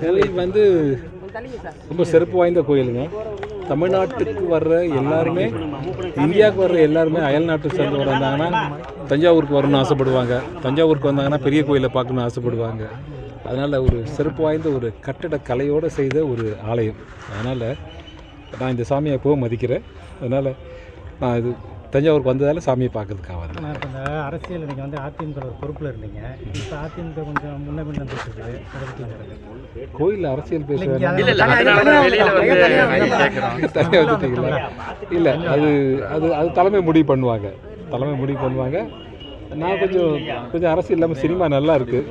கோயில் வந்து ரொம்ப சிறப்பு வாய்ந்த கோயிலுங்க. தமிழ்நாட்டுக்கு வர்ற எல்லாருமே, இந்தியாவுக்கு வர்ற எல்லாருமே அயல் நாட்டு சேர்ந்தவர் வந்தாங்கன்னா தஞ்சாவூருக்கு வரணும்னு ஆசைப்படுவாங்க. தஞ்சாவூருக்கு வந்தாங்கன்னா பெரிய கோயிலை பார்க்கணுன்னு ஆசைப்படுவாங்க. அதனால் ஒரு சிறப்பு வாய்ந்த ஒரு கட்டட கலையோடு செய்த ஒரு ஆலயம். அதனால் நான் இந்த சாமியை எப்போவும் மதிக்கிறேன். அதனால் நான் இது தஞ்சாவூருக்கு வந்ததால் சாமியை பார்க்கறதுக்காக வந்தேன். இப்போ இந்த அரசியல் நீங்கள் வந்து அதிமுக ஒரு பொறுப்பில் இருந்தீங்க. இப்போ அதிமுக கொஞ்சம் முன்ன பின்ன இருக்குது. கோயிலில் அரசியல் பேசுவேன் இல்லை, அது அது அது தலைமை முடிவு பண்ணுவாங்க. நான் கொஞ்சம் அரசியல் இல்லாமல் சினிமா நல்லா இருக்குது,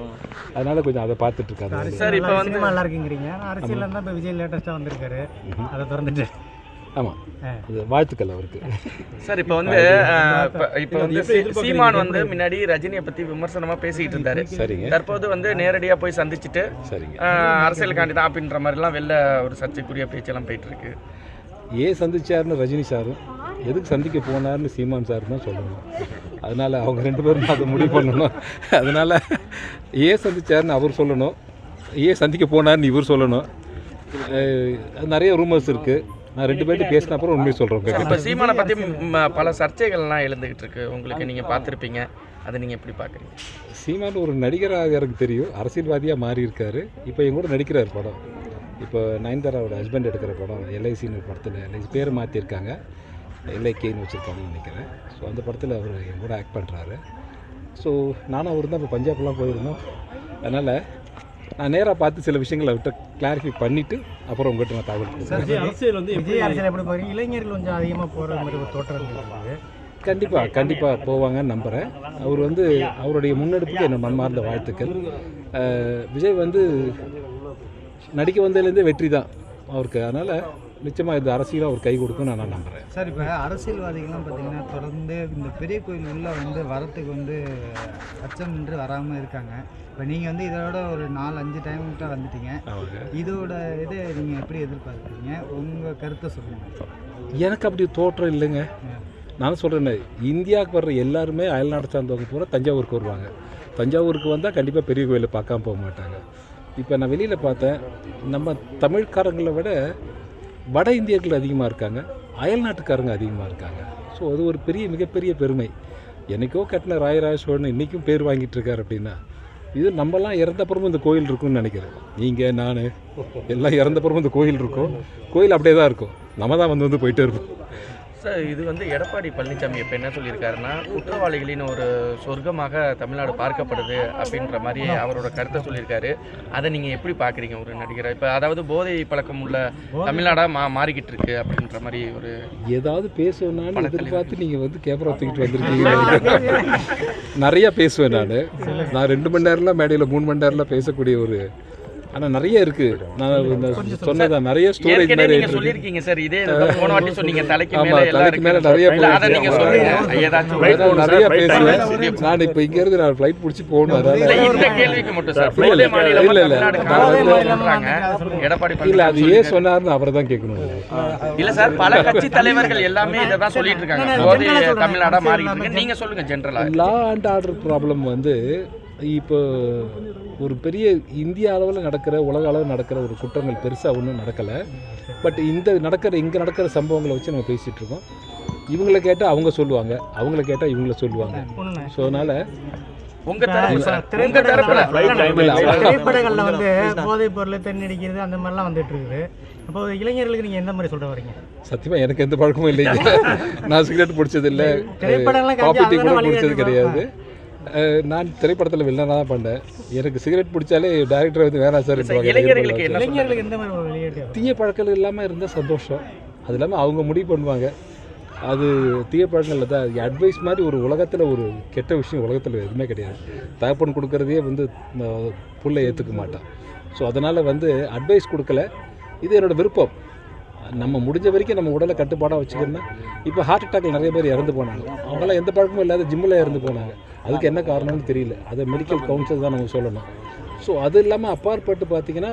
அதனால் கொஞ்சம் அதை பார்த்துட்டு இருக்காங்க. சார் இப்போ சினிமா நல்லா இருக்குங்கிறீங்க, அரசியல் இருந்தால் இப்போ விஜய் லேட்டஸ்ட்டாக வந்திருக்காரு, அதை திறந்துட்டு. ஆமாம், அது வாழ்த்துக்கள் அவருக்கு. சார் இப்போ வந்து சீமான் வந்து முன்னாடி ரஜினியை பற்றி விமர்சனமாக பேசிக்கிட்டு இருந்தாரு. சரிங்க. தற்போது வந்து நேரடியாக போய் சந்திச்சுட்டு சரிங்க அரசியலுக்காண்டி தான் அப்படின்ற மாதிரிலாம் வெளில ஒரு சர்ச்சைக்குரிய பேச்செல்லாம் போயிட்டு இருக்கு. ஏன் சந்திச்சாருன்னு ரஜினி சாரும், எதுக்கு சந்திக்க போனார்னு சீமான் சார் தான் சொல்லணும். அதனால் அவங்க ரெண்டு பேரும் அதை முடிவு பண்ணணும். அதனால் ஏன் சந்திச்சாருன்னு அவர் சொல்லணும், ஏன் சந்திக்க போனார்னு இவர் சொல்லணும். நிறைய ரூமர்ஸ் இருக்குது. நான் ரெண்டு பேர்ட்டு பேசின அப்புறம் உண்மையை சொல்கிறோம். இப்போ சீமானை பற்றி பல சர்ச்சைகள்லாம் எழுந்துக்கிட்டு இருக்கு, உங்களுக்கு நீங்கள் பார்த்துருப்பீங்க, அதை நீங்கள் எப்படி பார்க்குறீங்க? சீமான் ஒரு நடிகராக எனக்கு தெரியும், அரசியல்வாதியாக மாறி இருக்காரு. இப்போ என் கூட நடிக்கிறார் படம். இப்போ நயன்தாராவோட ஹஸ்பண்ட் எடுக்கிற படம் எல்ஐசின்னு படத்தில், எல்ஐசி பேர் மாற்றிருக்காங்க, எல்ஐகேன்னு வச்சுருக்காங்கன்னு நினைக்கிறேன். ஸோ அந்த படத்தில் அவர் என் கூட ஆக்ட் பண்ணுறாரு. ஸோ நானும் அவர் தான் இப்போ பஞ்சாப்லாம் போயிருந்தோம். அதனால் நான் நேராக பார்த்து சில விஷயங்களை விட்டு கிளாரிஃபை பண்ணிவிட்டு அப்புறம் உங்கள்கிட்ட நான் தகவல் கொடுக்குறேன். அரசியல் வந்து விஜய் அரசியல் எப்படி போகிறீங்க? இளைஞர்கள் கொஞ்சம் அதிகமாக போகிற மாதிரி ஒரு தோற்றம் இருக்குது. கண்டிப்பாக போவாங்கன்னு நம்புகிறேன். அவர் வந்து அவருடைய முன்னெடுப்புக்கு என்ன மனமார்ந்த வாழ்த்துக்கள். விஜய் வந்து நடிக்க வந்ததுலேருந்தே வெற்றி தான் அவருக்கு. அதனால் நிச்சயமாக இந்த அரசியலாக அவர் கை கொடுக்கும்னு நான் நம்புகிறேன். சார், இப்போ அரசியல்வாதிகள்லாம் பார்த்தீங்கன்னா தொடர்ந்து இந்த பெரிய கோயில் உள்ளே வந்து வரத்துக்கு வந்து அச்சம் நின்று வராமல் இருக்காங்க. இப்போ நீங்கள் வந்து இதோட ஒரு 4-5 டைம்கிட்ட வந்துட்டீங்க. இதோட இதை நீங்கள் எப்படி எதிர்பார்க்குறீங்க? உங்கள் கருத்தை சொல்லுங்கள். எனக்கு அப்படி தோற்றம் இல்லைங்க. நான் சொல்கிறேன், இந்தியாவுக்கு வர்ற எல்லாருமே அயல்நாடு சார்ந்தவங்க பூரா தஞ்சாவூருக்கு வருவாங்க. தஞ்சாவூருக்கு வந்தால் கண்டிப்பாக பெரிய கோயிலை பார்க்காம போக மாட்டாங்க. இப்போ நான் வெளியில் பார்த்தேன், நம்ம தமிழ்காரங்களை விட வட இந்தியர்கள் அதிகமாக இருக்காங்க, அயல் நாட்டுக்காரங்க அதிகமாக இருக்காங்க. ஸோ அது ஒரு மிகப்பெரிய பெருமை. என்றைக்கோ கட்டின ராயராஜ சோழன் இன்றைக்கும் பேர் வாங்கிட்டு இருக்கார் அப்படின்னா, இது நம்மலாம் இறந்தப்புறமும் இந்த கோயில் இருக்குன்னு நினைக்கிறேன். நீங்கள் நான் எல்லாம் இறந்தப்புறமும் இந்த கோயில் இருக்கும். கோயில் அப்படியே தான் இருக்கும், நம்ம தான் வந்து போயிட்டே இருப்போம். சார், இது வந்து எடப்பாடி பழனிசாமி இப்போ என்ன சொல்லியிருக்காருன்னா, குற்றவாளிகளின் ஒரு சொர்க்கமாக தமிழ்நாடு பார்க்கப்படுது அப்படின்ற மாதிரி அவரோட கருத்தை சொல்லியிருக்காரு. அதை நீங்கள் எப்படி பார்க்குறீங்க ஒரு நடிகரை? இப்போ அதாவது போதை பழக்கம் உள்ள தமிழ்நாடாக மாறிக்கிட்டு இருக்கு அப்படின்ற மாதிரி ஒரு ஏதாவது பேசுவேன் எதிர்பார்த்து நீங்கள் வந்து கேமரா தூக்கிட்டு வந்திருக்கீங்க. நிறையா பேசுவேன் நான் 2 மணி நேரம்லாம் மேடையில் 3 மணி நேரம்லாம் பேசக்கூடிய ஒரு, ஆனால் நிறைய இருக்குது. நான் சொன்னதான் நிறைய ஸ்டோரேஜ் மாதிரி சொல்லியிருக்கீங்க சார். இதே போன வாட்டி சொன்னீங்க தலைக்கு மேலே நிறைய நிறைய பேசுவேன். நான் இப்போ இங்கேருந்து நான் ஃப்ளைட் பிடிச்சி போகணும். அதனால இந்த கேள்விக்கு மட்டும் சார் இல்லை, அது ஏன் சொன்னார்னு அவரை தான் கேட்கணும். இல்லை சார், பல கட்சி தலைவர்கள் எல்லாமே இதை தான் சொல்லிட்டு இருக்காங்க, தமிழ்நாடாக மாறிட்டு இருக்கு. நீங்கள் சொல்லுங்கள் ஜென்ரலாக. லா அண்ட் ஆர்டர் ப்ராப்ளம் வந்து இப்போ ஒரு பெரிய இந்திய அளவில் நடக்கிற, உலக அளவில் நடக்கிற ஒரு குற்றங்கள் பெருசாக ஒன்றும் நடக்கலை. பட் இங்கே நடக்கிற சம்பவங்களை வச்சு நம்ம பேசிகிட்டு இருக்கோம். இவங்களை கேட்டால் அவங்க சொல்லுவாங்க, அவங்கள கேட்டால் இவங்கள சொல்லுவாங்க. ஸோ அதனால் திரைப்படங்கள்ல வந்து போதைப் பொருள் தென்னடிக்கிறது அந்த மாதிரிலாம் வந்துட்டு இருக்குது. அப்போ இளைஞர்களுக்கு நீங்கள் எந்த மாதிரி சொல்ல வரீங்க? சத்தியமாக எனக்கு எந்த பழக்கமும் இல்லைங்க. நான் சிகரெட் பிடிச்சது இல்லை, காஃபி டீ கூட பிடிச்சது கிடையாது. நான் திரைப்படத்தில் வில்லனாக தான் பண்ணேன். எனக்கு சிகரெட் பிடிச்சாலே டைரக்டர் வந்து வேணாம் சார். தீய பழக்கம் இல்லாமல் இருந்தால் சந்தோஷம். அது இல்லாமல் அவங்க முடிவு பண்ணுவாங்க. அது தீய பழக்கங்கள் தான். அட்வைஸ் மாதிரி ஒரு உலகத்தில் ஒரு கெட்ட விஷயம் உலகத்தில் எதுவுமே கிடையாது. தகப்பன் கொடுக்குறதையே வந்து புள்ளை ஏற்றுக்க மாட்டான். ஸோ அதனால் வந்து அட்வைஸ் கொடுக்கல, இது என்னோடய விருப்பம். நம்ம முடிஞ்ச வரைக்கும் நம்ம உடலை கட்டுப்பாடாக வச்சுக்கணும்னா, இப்போ ஹார்ட் அட்டாக்ல நிறைய பேர் இறந்து போனாங்க. அவங்களாம் எந்த பழக்கமும் இல்லாத ஜிம்மில் இறந்து போனாங்க. அதுக்கு என்ன காரணம்னு தெரியல. அதை மெடிக்கல் கவுன்சில் தான் நம்ம சொல்லணும். ஸோ அது இல்லாமல் அப்பாற்பட்டு பார்த்திங்கன்னா,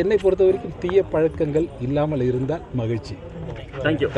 என்னை பொறுத்த வரைக்கும் தீய பழக்கங்கள் இல்லாமல் இருந்தால் மகிழ்ச்சி. தேங்க்யூ.